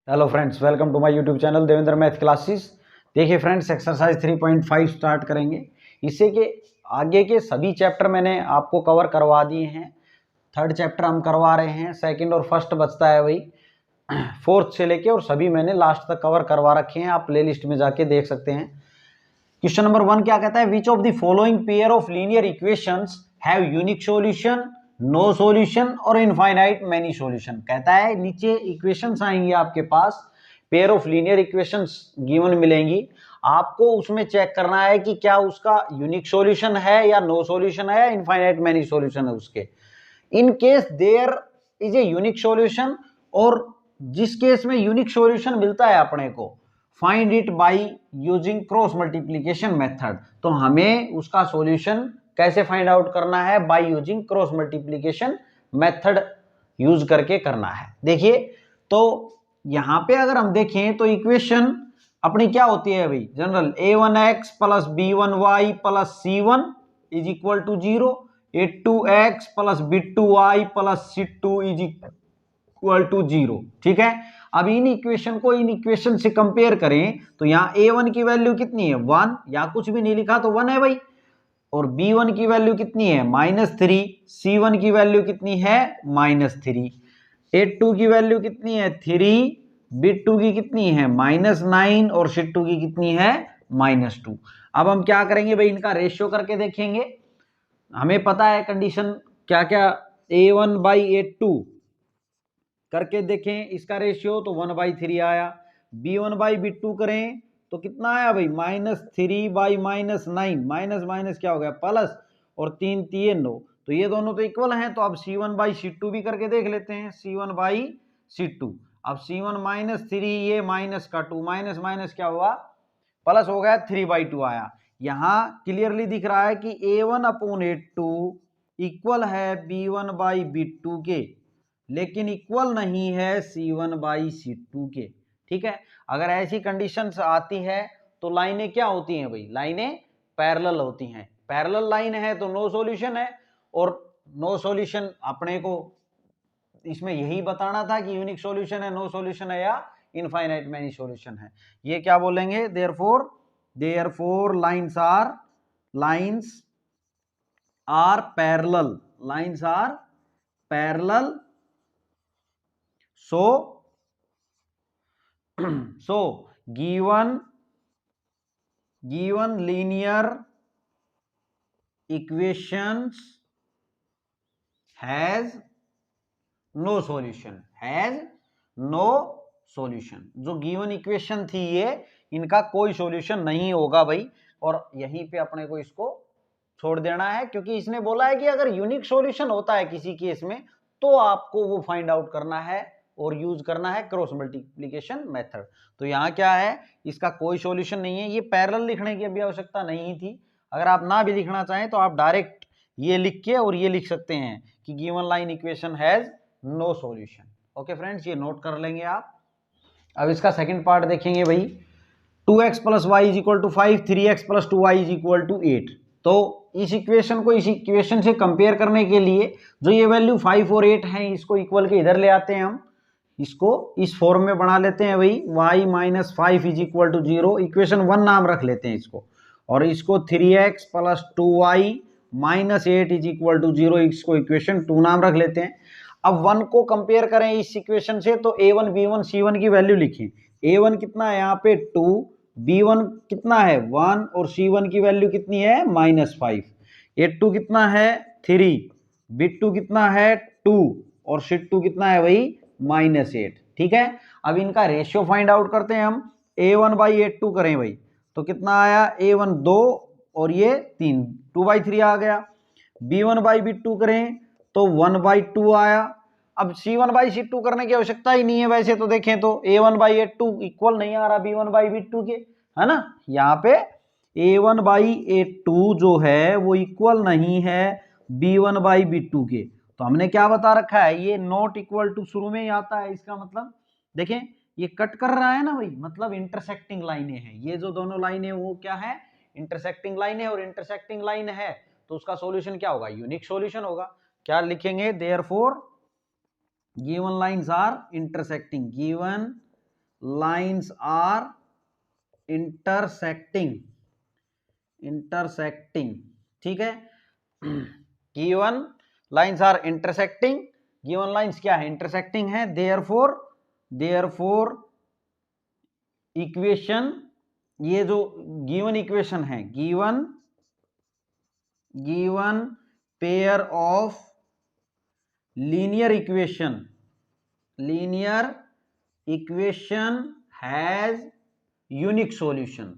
Hello friends, welcome to my YouTube channel Devendra math classes. देखिए friends, exercise 3.5 start करेंगे। इससे के आगे के सभी चैप्टर मैंने आपको कवर करवा दिए हैं। थर्ड चैप्टर हम करवा रहे हैं, सेकंड और फर्स्ट बचता है वही, फोर्थ से लेके और सभी मैंने लास्ट तक कवर करवा रखे हैं। आप प्लेलिस्ट में जाके देख सकते हैं। क्वेश्चन नंबर 1 क्या कहता है? Which of the following pair of linear equations have unique solution, no solution और इनफाइनाइट मैनी सॉल्यूशन। कहता है नीचे इक्वेशंस आएंगी आपके पास, pair of linear equations given मिलेंगी, आपको उसमें चेक करना है कि क्या उसका यूनिक सॉल्यूशन है या नो सॉल्यूशन है या इनफाइनाइट मैनी सॉल्यूशन है उसके। In case there is a unique solution, और जिस केस में यूनिक सॉल्यूशन मिलता है अपने को, find it by using cross multiplication method. तो हमें उसका सॉल्यूशन कैसे फाइंड आउट करना है? By using cross multiplication method use करके करना है। देखिए, तो यहां पे अगर हम देखें तो इक्वेशन अपनी क्या होती है भाई? General a1x plus b1y plus c1 is equal to 0, a2x plus b2y plus c2 is equal to 0। ठीक है, अब इन इक्वेशन को इन इक्वेशन से कंपेयर करें तो यहाँ a1 की वैल्यू कितनी है? 1, या कुछ भी नहीं लिखा तो 1 है भाई। और b1 की वैल्यू कितनी है? -3। c1 की वैल्यू कितनी है? -3। a2 की वैल्यू कितनी है? 3। b2 की कितनी है? -9। और c2 की कितनी है? -2। अब हम क्या करेंगे भाई? इनका रेशियो करके देखेंगे। हमें पता है कंडीशन क्या क्या, a1/a2 करके देखें इसका रेशियो, तो 1/3 आया। b1/b2 करें तो कितना आया भाई? -3/-9, माइनस माइनस क्या हो गया? प्लस, और 3 3 9, तो ये दोनों तो इक्वल हैं। तो अब c1/c2 भी करके देख लेते हैं। c1/c2, अब c1 -3, ये माइनस का 2, माइनस माइनस क्या हुआ? प्लस हो गया, 3/2 आया। यहां क्लियरली दिख रहा है कि a1/a2 इक्वल है b1/b2 के, लेकिन इक्वल नहीं है c1/c2 के। ठीक है, अगर ऐसी कंडीशंस आती है तो लाइनें क्या होती हैं भाई? लाइनें पैरेलल होती हैं। पैरेलल लाइन है तो नो सॉल्यूशन है, और नो सॉल्यूशन अपने को इसमें यही बताना था कि यूनिक सॉल्यूशन है, नो सॉल्यूशन है, या इनफाइनाइट मैनी सॉल्यूशन है। ये क्या बोलेंगे? Therefore lines are parallel, lines are parallel, so given linear equations has no solution, जो गिवन इक्वेशन थी ये, इनका कोई सॉल्यूशन नहीं होगा भाई। और यहीं पे अपने को इसको छोड़ देना है, क्योंकि इसने बोला है कि अगर यूनिक सॉल्यूशन होता है किसी केस में तो आपको वो फाइंड आउट करना है और यूज करना है क्रॉस मल्टीप्लिकेशन मेथड। तो यहाँ क्या है? इसका कोई सॉल्यूशन नहीं है। ये पैरेलल लिखने की अभी आवश्यकता नहीं थी। अगर आप ना भी लिखना चाहें तो आप डायरेक्ट ये लिख के और ये लिख सकते हैं कि given line equation has no solution. Okay friends, ये नोट कर लेंगे आप। अब इसका सेकंड पार्ट देखेंगे भाई। 2x plus Y is equal to 5, 3x plus 2y is equal to 8। तो इस इक्वेशन को इस इक्वेशन से कंपेयर करने के लिए जो ये वैल्यू 5 और 8 हैं, इसको इक्वल के इधर ले आते हैं हम, इसको इस फॉर्म में बना लेते हैं भाई। y - 5 is equal to 0, equation 1 नाम रख लेते हैं इसको। और इसको 3x plus 2y minus 8 is equal to 0, इसको इक्वेशन 2 नाम रख लेते हैं। अब 1 को कंपेयर करें इस इक्वेशन से, तो a1 b1 c1 की वैल्यू लिखें। a1 कितना है यहाँ पे? 2, b1 कितना है? 1, और c1 की वैल्यू कितनी है? -5। a2 कितना है? 3, b2 कितना है? 2, और c2 कितना है भाई? -8। ठीक है, अब इनका रेशियो फाइंड आउट करते हैं हम। a1/a2 करें भाई तो कितना आया? a1 2, और ये 3, 2/3 आ गया। b1/b2 करें तो 1/2 आया। अब c1/c2 करने की आवश्यकता ही नहीं है वैसे तो देखें तो, a1/a2 इक्वल नहीं आ रहा b1/b2 के, है ना? यहाँ पे a1/a2 जो है वो इक्वल नहीं है b1/b2 के। तो हमने क्या बता रखा है? ये नॉट इक्वल टू शुरू में ही आता है। इसका मतलब देखें, ये कट कर रहा है ना भाई, मतलब इंटरसेक्टिंग लाइनें हैं। ये जो दोनों लाइनें वो क्या है? इंटरसेक्टिंग लाइन है। और इंटरसेक्टिंग लाइन है तो उसका सॉल्यूशन क्या होगा? यूनिक सॉल्यूशन होगा। क्या लिखेंगे? Therefore given lines are intersecting, given lines are intersecting, ठीक है। Given lines are intersecting, given lines क्या है, इंटरसेक्टिंग है, देयरफॉर इक्वेशन, ये जो गिवन इक्वेशन है, given pair of linear equation has unique solution,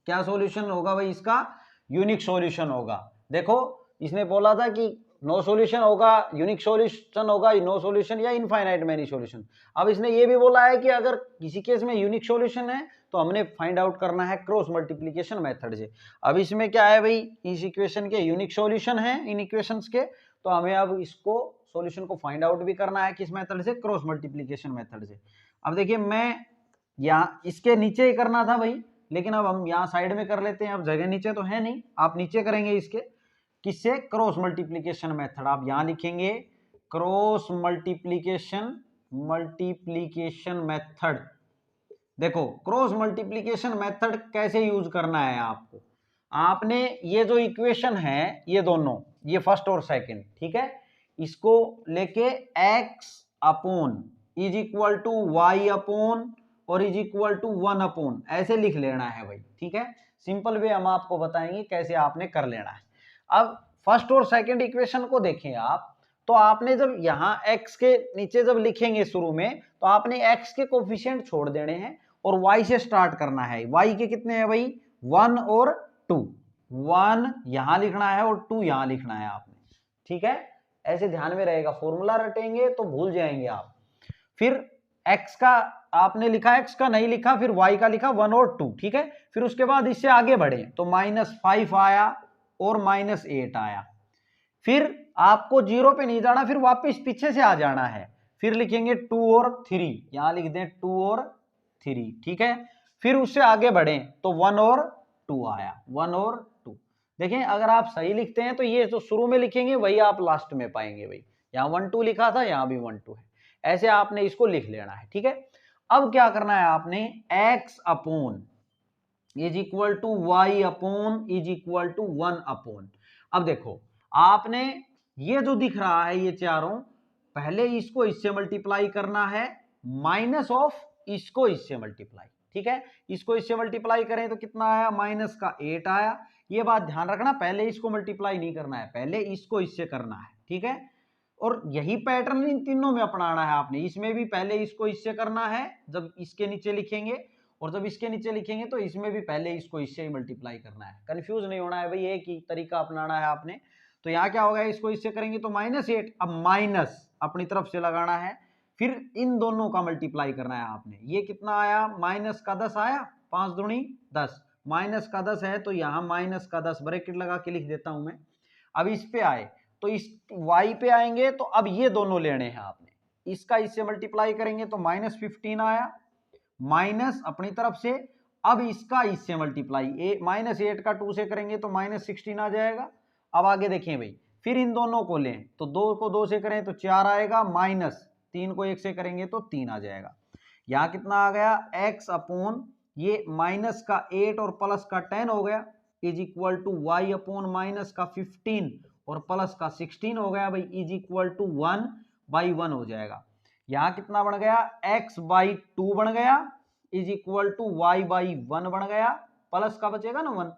क्या सॉल्यूशन होगा भाई इसका, यूनिक सॉल्यूशन होगा। देखो इसने बोला था कि नो सॉल्यूशन होगा, यूनिक सॉल्यूशन होगा, नो सॉल्यूशन या इनफाइनाइट मैनी सॉल्यूशन। अब इसने ये भी बोला है कि अगर किसी केस में यूनिक सॉल्यूशन है तो हमने फाइंड आउट करना है क्रॉस मल्टीप्लिकेशन मेथड से। अब इसमें क्या है भाई, इस इक्वेशन के यूनिक सॉल्यूशन है इन इक्वेशंस के, तो हमें अब इसको सॉल्यूशन को फाइंड आउट भी करना है किस मेथड से, क्रॉस मल्टीप्लिकेशन मेथड से। अब देखिए मैं यहाँ इसके नीचे ही करना था भाई, लेकिन अब हम यहाँ साइड में कर लेते हैं, अब जगह नीचे तो है नहीं, आप नीचे करेंगे इसके किससे, क्रॉस मल्टीप्लिकेशन मेथड। आप यहां लिखेंगे क्रॉस मल्टीप्लिकेशन मेथड। देखो क्रॉस मल्टीप्लिकेशन मेथड कैसे यूज करना है आपको, आपने ये जो इक्वेशन है ये दोनों, ये फर्स्ट और सेकंड, ठीक है, इसको लेके x upon is equal to Y upon और इज इक्वल टू 1 अपॉन ऐसे लिख लेना है भाई, ठीक है। सिंपल वे हम आपको बताएंगे कैसे आपने कर लेना है। अब फर्स्ट और सेकंड इक्वेशन को देखें आप, तो आपने जब यहाँ x के नीचे जब लिखेंगे शुरू में, तो आपने x के कोफिशिएंट छोड़ देने हैं और y से स्टार्ट करना है। y के कितने हैं भाई, 1 और 2, 1 यहां लिखना है और 2 यहां लिखना है आपने, ठीक है, ऐसे ध्यान में रहेगा, फॉर्मूला रटेंगे तो भूल जाएंगे आप। फिर x का आपने लिखा, x का नहीं लिखा, फिर y का लिखा 1 और 2, ठीक है। फिर उसके बाद इससे आगे बढ़े तो -5 आया और -8 आया। फिर आपको 0 पे नहीं जाना, फिर वापस पीछे से आ जाना है, फिर लिखेंगे 2 और 3, यहां लिख दें 2 और 3, ठीक है। फिर उससे आगे बढ़े तो 1 और 2 आया, 1 और 2। देखें अगर आप सही लिखते हैं तो ये जो शुरू में लिखेंगे वही आप लास्ट में पाएंगे भाई, यहाँ 1 2 लिखा था, यहाँ भी 1 2 है, ऐसे आपने इसको लिख लेना है, ठीक है। अब क्या करना है आपने, x upon is equal to Y upon is equal to 1 upon. अब देखो आपने ये जो दिख रहा है ये चारों, पहले इसको इससे मल्टीप्लाई करना है, माइनस ऑफ इसको इससे मल्टीप्लाई, ठीक है। इसको इससे मल्टीप्लाई करें तो कितना आया, -8 आया। ये बात ध्यान रखना, पहले इसको मल्टीप्लाई नहीं करना है, पहले इसको इससे करना है, ठीक है। और यही पैटर्न इन तीनों में अपनाना है आपने, इसमें भी पहले इसको इससे करना है जब इसके नीचे लिखेंगे, और जब इसके नीचे लिखेंगे तो इसमें भी पहले इसको इससे ही मल्टीप्लाई करना है। कंफ्यूज नहीं होना है भाई, एक ही तरीका अपनाना है आपने। तो यहाँ क्या होगा, इसको इससे करेंगे तो -8, अब माइनस अपनी तरफ से लगाना है, फिर इन दोनों का मल्टीप्लाई करना है आपने। ये कितना आया, -10 आया, 5 दूनी 10, -10 है तो यहाँ -10 ब्रैकेट लगा के लिख देता हूं मैं। अब इस पे आए तो इस y पे आएंगे, तो अब ये दोनों लेने हैं आपने, इसका इससे मल्टीप्लाई करेंगे तो -15 आया, माइनस अपनी तरफ से, अब इसका इससे मल्टीप्लाई, -8 का 2 से करेंगे तो -16 आ जाएगा। अब आगे देखें भाई, फिर इन दोनों को लें तो 2 को 2 से करें तो 4 आएगा, -3 को 1 से करेंगे तो 3 आ जाएगा। यहाँ कितना आ गया, x अपॉन ये माइनस का 8 और प्लस का 10 हो गया, is equal to y upon minus का 15 और प्लस का 16 हो गया भाई, इज इक्वल टू 1/1 हो जाएगा। यहाँ कितना बन गया, x/2 बन गया, इज इक्वल टू y/1 बन गया, प्लस का बचेगा ना 1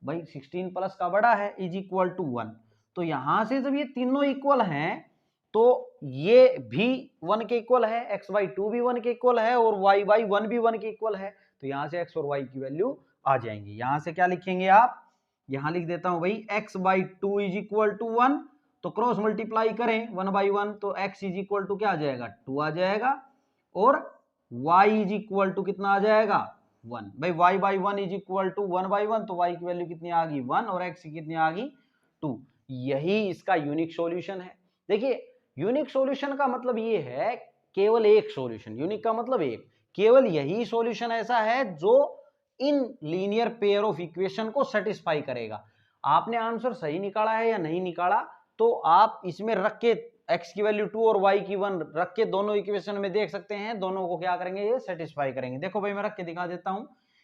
भाई, 16 प्लस का बड़ा है, इज इक्वल टू 1। तो यहां से जब ये तीनों इक्वल हैं तो ये भी 1 के इक्वल है, x/2 भी 1 के इक्वल है और y/1 भी 1 के इक्वल है, तो यहां से x और y की वैल्यू आ जाएंगी। यहां से क्या लिखेंगे आप, यहां लिख देता हूं भाई x/2 इज इक्वल टू 1, तो क्रॉस मल्टीप्लाई करें 1/1 तो x इज इक्वल टू क्या आ जाएगा, 2 आ जाएगा, और y इज इक्वल टू कितना आ जाएगा, 1 भाई, y/1 इज इक्वल टू 1/1, तो y की वैल्यू कितनी आ गई 1 और x की कितनी आ गई 2। यही इसका यूनिक सॉल्यूशन है। देखिए यूनिक सॉल्यूशन का मतलब ये है केवल एक सॉल्यूशन, यूनिक का मतलब एक, केवल यही सॉल्यूशन ऐसा है जो in linear pair of equation को सेटिस्फाई करेगा। आपने आंसर सही निकाला है या नहीं निकाला तो आप इसमें रख के x की वैल्यू 2 और y की 1 रख के दोनों इक्वेशन में देख सकते हैं, दोनों को क्या करेंगे, ये सेटिस्फाई करेंगे। देखो भाई मैं रख के दिखा देता हूं,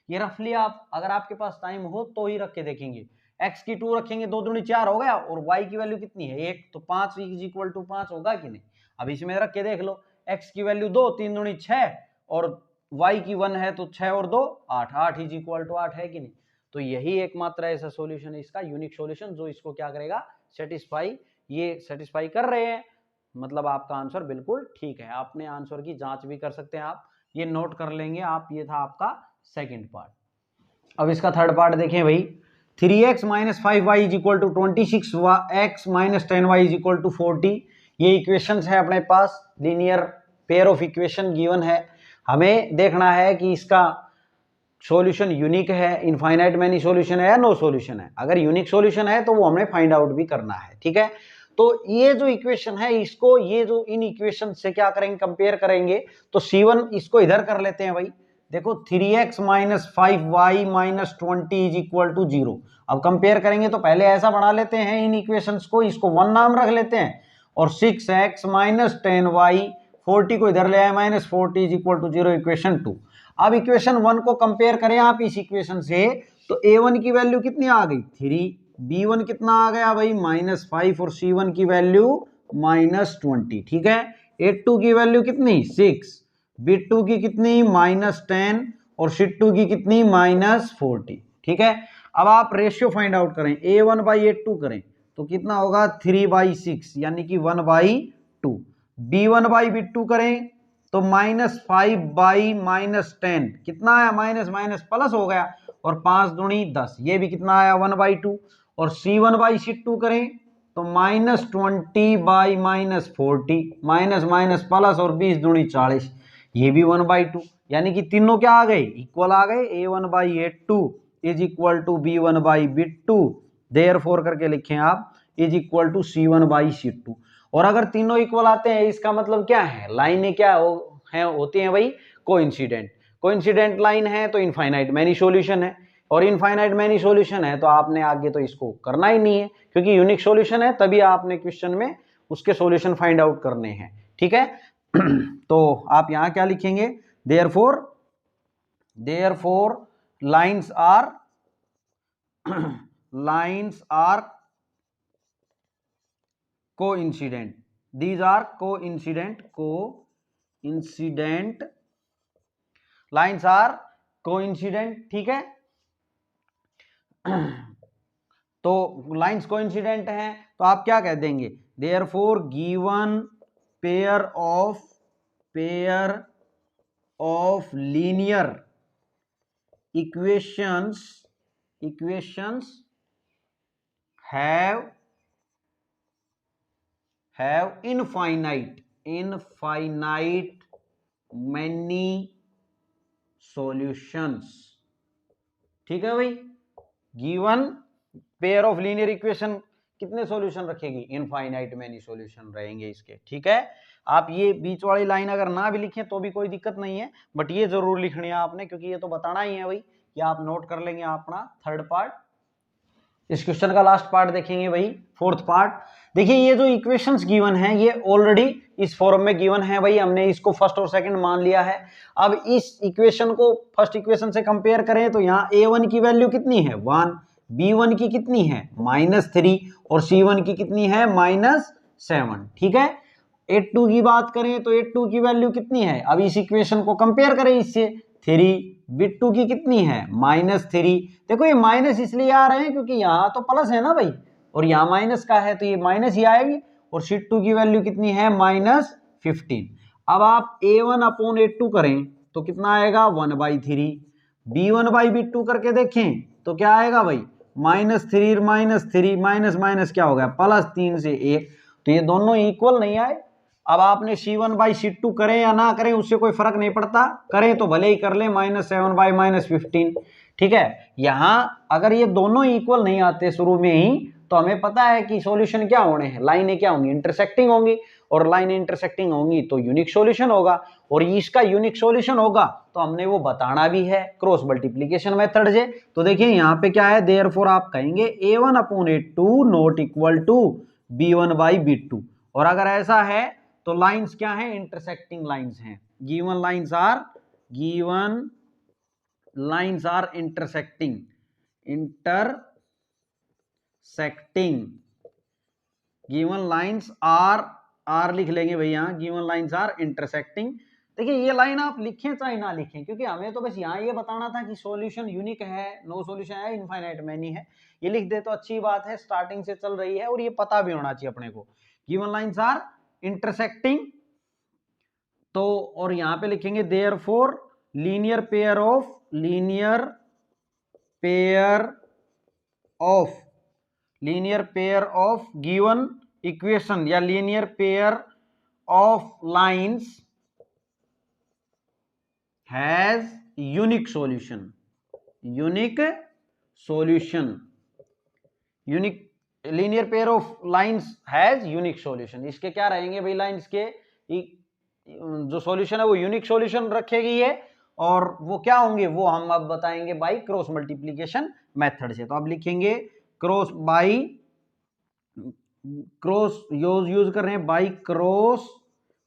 ये रफली आप अगर आपके पास टाइम हो तो ही रख के देखेंगे। x की 2 रखेंगे, 2 दूनी 4 हो गया, और y की वैल्यू कितनी है 1, तो 5 इक्वल टू 5 होगा कि नहीं। अब इसमें रख के देख लो, x की वैल्यू 2, 3 दूनी 6 और y की 1 है तो 6 और 2 8, 8 इज इक्वल टू 8 है कि नहीं। तो यही एकमात्र ऐसा सॉल्यूशन है इसका, यूनिक सॉल्यूशन, जो इसको क्या करेगा, सेटिस्फाई। ये सेटिस्फाई कर रहे हैं, मतलब आपका आंसर बिल्कुल ठीक है। आपने आंसर की जांच भी कर सकते हैं, आप ये नोट कर लेंगे आप। ये था आपका सेकंड पार्ट। अब इसका थर्ड पार्ट देखें भाई, 3x minus 5y is equal to 26x minus 10y is equal to 40। ये इक्वेशंस है अपने पास, linear pair of equation given है। हमें देखना है कि इसका सॉल्यूशन यूनिक है, इनफाइनाइट मैनी सॉल्यूशन है या नो सॉल्यूशन है। अगर यूनिक सॉल्यूशन है तो वो हमें फाइंड आउट भी करना है, ठीक है। तो ये जो इक्वेशन है, इसको ये जो इन इक्वेशन से क्या करेंगे, कंपेयर करेंगे। तो C1 इसको इधर कर लेते हैं भाई। देखो 3x minus 5y minus 20 is equal to 0। अब कंपेयर करेंगे तो पहले ऐसा बना लेते हैं इन इक्वेशंस को, इसको 1 नाम रख लेते हैं, और 6x माइनस 10y 40 को इधर ले आए minus 40 is equal to 0, equation 2। अब इक्वेशन 1 को कंपेयर करें आप इस इक्वेशन से, तो a1 की वैल्यू कितनी आ गई 3, b1 कितना आ गया भाई -5, और c1 की वैल्यू -20, ठीक है। a2 की वैल्यू कितनी 6, b2 की कितनी -10, और c2 की कितनी -40, ठीक है। अब आप रेशियो फाइंड आउट करें, a1 बाई a2 करें तो कितना होगा 3/6, यानी कि 1/2। b1 बाई b2 करें तो -5 बाई -10 कितना आया, माइनस माइनस प्लस हो गया, और 5 दूनी 10, ये भी कितना आया 1/2। और c1 बाई c2 करें तो -20 बाई -40, माइनस माइनस प्लस, और 20 दूनी 40, ये भी 1/2। यानी कि तीनों क्या आ गए, इक्वल आ गए। a1 by a2 is equal to b1 by b2, therefore करके लिखें आप, is equal to c1 by c2। और अगर तीनों इक्वल आते हैं, इसका मतलब क्या है, लाइनें क्या होती हैं भाई, कोइंसिडेंट। कोइंसिडेंट लाइन है तो इनफाइनाइट मैनी सॉल्यूशन है, और इनफाइनाइट मैनी सॉल्यूशन है तो आपने आगे तो इसको करना ही नहीं है, क्योंकि यूनिक सॉल्यूशन है, तभी आपने क्वेश्चन में उसके सॉल्यूशन फाइंड आउट करने हैं, ठीक है। तो आप यहां क्या लिखेंगे, therefore lines are coincident, these are coincident lines are coincident, ठीक है। तो लाइंस कोइंसिडेंट हैं तो आप क्या कह देंगे, therefore given pair of linear equations have infinite many solutions, ठीक है भाई। Given pair of linear equation कितने सॉल्यूशन रखेगी, इनफाइनाइट मैनी सॉल्यूशन रहेंगे इसके, ठीक है। आप ये बीच वाली लाइन अगर ना भी लिखें तो भी कोई दिक्कत नहीं है, बट ये जरूर लिखनी है आपने, क्योंकि ये तो बताना ही है भाई, कि आप नोट कर लेंगे अपना थर्ड पार्ट। इस क्वेश्चन का लास्ट पार्ट देखेंगे भाई, फोर्थ पार्ट। देखिए ये जो इक्वेशंस गिवन है ये ऑलरेडी इस फॉर्म में गिवन है भाई, हमने इसको फर्स्ट और सेकंड मान लिया है। अब इस इक्वेशन को फर्स्ट इक्वेशन से कंपेयर करें तो यहाँ a1 की वैल्यू कितनी है 1, b1 की कितनी है -3, और c1 की कितनी है -7, ठीक है। a2 की बात करें तो a2 की वैल्यू कितनी है, अब इस इक्वेशन को कंपेयर करें इससे, 3, b2 की कितनी है -3। देखो ये माइनस इसलिए आ रहे हैं क्योंकि यहाँ तो प्लस है ना भाई, और यहाँ माइनस का है तो ये माइनस ही आएगी। और c2 की वैल्यू कितनी है -15। अब आप a1 अपॉन a2 करें तो कितना आएगा 1/3, b1 बाई b2 करके देखें तो क्या आएगा भाई -3 -3, माइनस माइनस क्या हो गया +3 से 1, तो ये दोनों इक्वल नहीं आए। अब आपने c1 बाई c2 करें या ना करें उससे कोई फर्क नहीं पड़ता, करें तो भले ही कर लें -7 बाई -15, ठीक है। यहां अगर ये दोनों इक्वल नहीं आते शुरू में ही तो हमें पता है कि सॉल्यूशन क्या होने हैं, लाइनें क्या होंगी, इंटरसेक्टिंग होंगी, और लाइन इंटरसेक्टिंग होंगी तो यूनिक सॉल्यूशन होगा, और इसका यूनिक सॉल्यूशन होगा तो हमने वो बताना भी है क्रॉस मल्टीप्लिकेशन मेथड से। तो देखिए यहाँ पे क्या है, देयरफॉर आप कहेंगे a1 upon a2 not equal to b1 by b2, और अगर ऐसा है तो लाइंस क्या है, इंटरसेक्टिंग लाइंस हैं। Given lines are intersecting given lines are लिख लेंगे भैया, गिवन लाइंस आर इंटरसेक्टिंग। देखिए ये लाइन आप लिखें चाहे ना लिखें, क्योंकि हमें तो बस यहाँ ये बताना था कि सॉल्यूशन यूनिक है, नो सॉल्यूशन है, इनफाइनाइट मैनी है। ये लिख दे तो अच्छी बात है, स्टार्टिंग से चल रही है और ये पता भी होना चाहिए अपने को। गिवन लाइंस आर इंटरसेक्टिंग, तो और यहां पे लिखेंगे therefore linear pair of given equation या linear pair of lines has unique solution. Linear pair of lines has unique solution. इसके क्या रहेंगे भाई, लाइंस के जो सॉल्यूशन है वो यूनिक सॉल्यूशन रखेगी है, और वो क्या होंगे वो हम अब बताएंगे बाई क्रॉस मल्टीप्लीकेशन मेथड से। तो अब लिखेंगे क्रॉस यूज कर रहे हैं बाई क्रॉस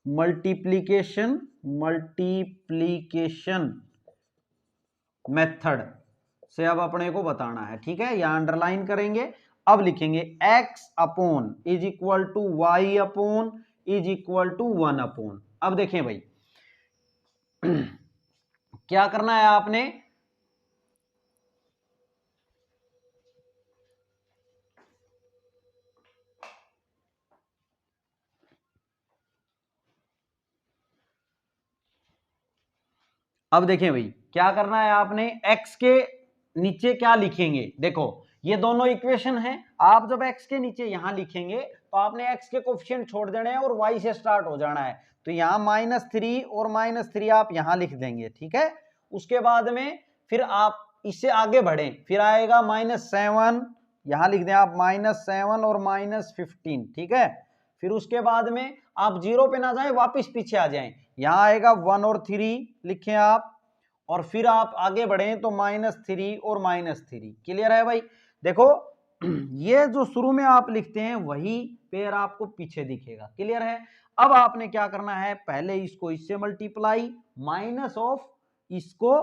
मल्टीप्लीकेशन मेथड से अब अपने को बताना है, ठीक है। यहां अंडरलाइन करेंगे। अब लिखेंगे x upon is equal to Y upon is equal to 1 upon. अब देखें भाई क्या करना है आपने, अब देखें भाई क्या करना है आपने, x के नीचे क्या लिखेंगे। देखो ये दोनों इक्वेशन हैं, आप जब x के नीचे यहां लिखेंगे तो आपने x के कोफिशिएंट छोड़ देने हैं और y से स्टार्ट हो जाना है। तो यहां -3 और -3 आप यहां लिख देंगे, ठीक है। उसके बाद में फिर आप इससे आगे बढ़े, फिर आएगा -7, यहां लिख दें आप -7 और -15, ठीक है। फिर उसके बाद में आप 0 पे ना जाएं, वापस पीछे आ जाएं, यहां आएगा 1 और 3 लिखें आप, और फिर आप आगे बढ़ें तो -3 और -3। क्लियर है भाई। देखो ये जो शुरू में आप लिखते हैं वही पेयर आपको पीछे दिखेगा। क्लियर है। अब आपने क्या करना है, पहले इसको इससे मल्टीप्लाई, माइनस ऑफ इसको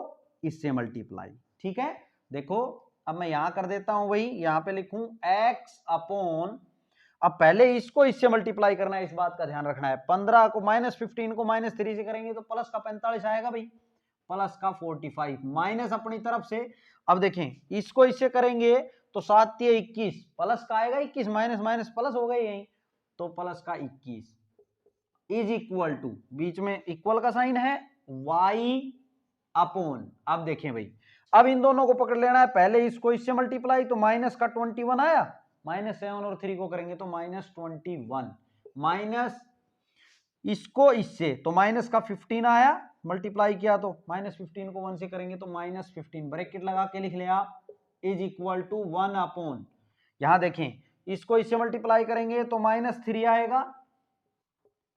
इससे मल्टीप्लाई, ठीक है। देखो अब मैं यहां कर देता हूं वही, यहां पे लिखूं x अपॉन, अब पहले इसको इससे मल्टीप्लाई करना है, इस बात का ध्यान रखना है। 15 को -15 को -3 से करेंगे तो प्लस का 45 आएगा भाई, प्लस का 45 माइनस अपनी तरफ से। अब देखें इसको इससे करेंगे तो 7 या 21, प्लस का आएगा 21, माइनस माइनस प्लस हो गई यही, तो प्लस का 21 इज इक्वल टू, बीच में इक्वल का साइन है, y अपॉन। अब देखें भाई अब इन दोनों को पकड़ लेना है, पहले इसको इससे मल्टीप्लाई तो माइनस का 21 आया, -7 और 3 को करेंगे तो -21, माइनस इसको इससे तो माइनस का 15 आया, मल्टीप्लाई किया तो -15 को 1 से करेंगे तो -15, ब्रैकेट लगा के लिख लें आप, इज इक्वल टू 1 अपॉन, यहां देखें इसको इससे मल्टीप्लाई करेंगे तो -3 आएगा,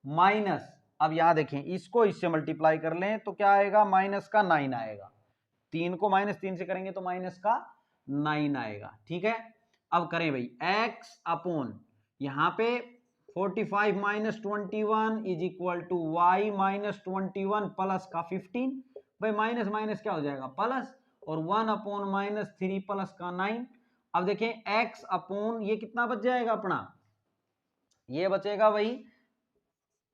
माइनस, अब यहां देखें इसको इससे मल्टीप्लाई कर लें तो क्या आएगा, -9 आएगा, 3 को -3 से करेंगे तो -9 आएगा, ठीक है। अब करें भाई x अपॉन, यहां पे 45 -21 is equal to y -21 plus का 15, भाई माइनस माइनस क्या हो जाएगा प्लस, और 1 अपॉन -3 प्लस का 9। अब देखें x अपॉन ये कितना बच जाएगा अपना, ये बचेगा भाई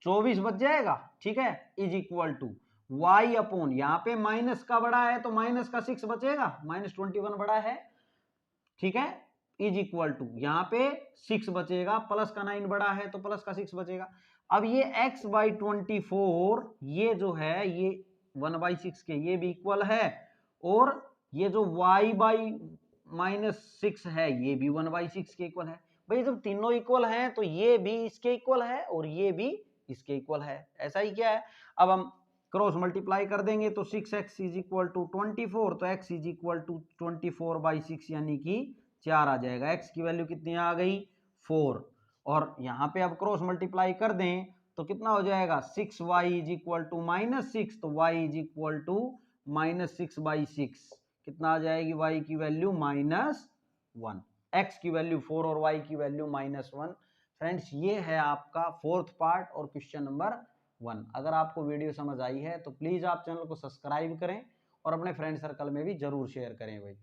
24 बच जाएगा, ठीक है, is equal to y upon, यहां पे माइनस का बड़ा है तो माइनस का 6 बचेगा, -21 बड़ा है, ठीक है, इज इक्वल टू यहां पे 6 बचेगा, प्लस का 9 बड़ा है तो प्लस का 6 बचेगा। अब ये x बाई 24 ये जो है ये 1/6 के ये भी इक्वल है, और ये जो y बाई -6 है ये भी 1/6 के इक्वल है। भाई जब तीनों इक्वल हैं तो ये भी इसके इक्वल है और ये भी इसके इक्वल है, ऐसा ही क्या है। अब हम क्रॉस मल्टीप्लाई कर देंगे तो 6x इज इक्वल टू 24, तो x इज इक्वल टू 24/6 यानी कि 4 आ जाएगा। x की वैल्यू कितनी आ गई 4, और यहाँ पे अब क्रॉस मल्टीप्लाई कर दें तो कितना हो जाएगा 6y इज इक्वल टू -6, तो y इज इक्वल टू -6/6, कितना आ जाएगी y की वैल्यू -1, x की वैल्यू 4 और y की वैल्यू -1 फ्रेंड्स ये है आपका 4th पार्ट और क्वेश्चन नंबर 1। अगर आपको वीडियो समझ आई है तो प्लीज़ आप चैनल को सब्सक्राइब करें और अपने फ्रेंड सर्कल में भी ज़रूर शेयर करें भाई।